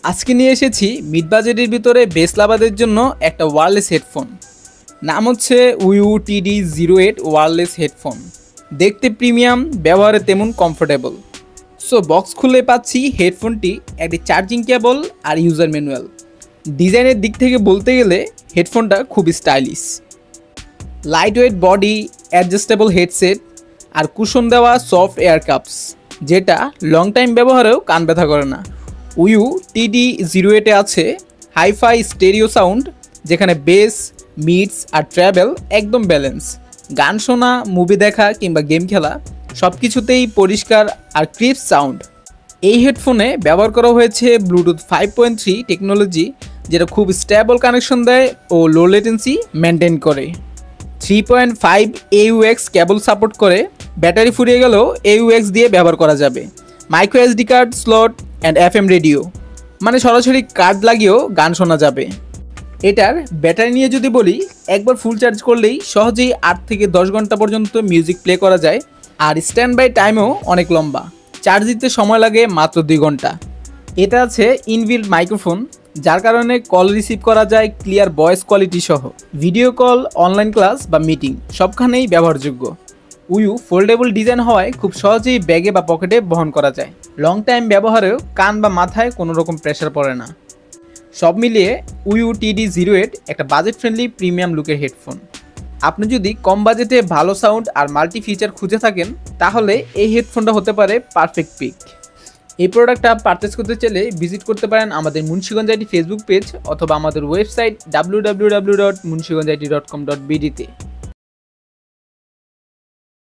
আজকে নিয়ে এসেছি মিড বাজেটের ভিতরে বেস লাভারদের জন্য একটা ওয়্যারলেস হেডফোন। নাম হচ্ছে উইউ TD08 ওয়্যারলেস হেডফোন। দেখতে প্রিমিয়াম, ব্যবহারে তেমন কমফোর্টেবল। সো বক্স খুলে পাচ্ছি হেডফোনটি, একটি চার্জিং কেবল আর ইউজার ম্যানুয়াল। ডিজাইনের দিক থেকে বলতে গেলে হেডফোনটা খুব stylish. Lightweight body, adjustable headset আর কুশন দেওয়া সফট এয়ার কাপস, যেটা লং টাইম ব্যবহারেও কান ব্যথা করে না। উইউ TD08-এ আছে হাইফাই স্টেরিও সাউন্ড, যেখানে বেস, মিডস আর ট্র্যাভেল একদম ব্যালেন্স। গান শোনা, মুভি দেখা কিংবা গেম খেলা সব কিছুতেই পরিষ্কার আর ক্রিস্প সাউন্ড। এই হেডফোনে ব্যবহার করা হয়েছে ব্লুটুথ 5.3 টেকনোলজি, যেটা খুব স্টেবল কানেকশন দেয় ও লো লেটেন্সি মেনটেন করে। 3.5 AUX কেবল সাপোর্ট করে, ব্যাটারি ফুরিয়ে গেলেও AUX দিয়ে ব্যবহার করা যাবে। Micro SD card slot and FM radio, মানে সরাসরি কার্ড লাগিয়েও গান শোনা যাবে। এটার ব্যাটারি নিয়ে যদি বলি, একবার ফুল চার্জ করলেই সহজেই 8 থেকে 10 ঘন্টা পর্যন্ত মিউজিক প্লে করা যায়। আর স্ট্যান্ড বাই টাইমও অনেক লম্বা, চার্জ দিতে সময় লাগে মাত্র 2 ঘন্টা। এটা আছে ইনবিল্ট মাইক্রোফোন, যার কারণে কল রিসিভ করা যায় ক্লিয়ার ভয়েস কোয়ালিটি সহ। ভিডিও কল, অনলাইন ক্লাস বা মিটিং সবখানেই ব্যবহারযোগ্য। উইউ ফোল্ডেবল ডিজাইন হওয়ায় খুব সহজেই ব্যাগে বা পকেটে বহন করা যায়। লং টাইম ব্যবহারেও কান বা মাথায় কোনো রকম প্রেশার পড়ে না। সব মিলিয়ে উইউ TD08 একটা বাজেট ফ্রেন্ডলি প্রিমিয়াম লুকের হেডফোন। আপনি যদি কম বাজেটে ভালো সাউন্ড আর মাল্টি ফিচার খুঁজে থাকেন, তাহলে এই হেডফোনটা হতে পারে পারফেক্ট পিক। এই প্রোডাক্টটা পারচেস করতে চাইলে ভিজিট করতে পারেন আমাদের মুন্সিগঞ্জ আইটি ফেসবুক পেজ অথবা আমাদের ওয়েবসাইট www.munshiganjit.com.bd তে।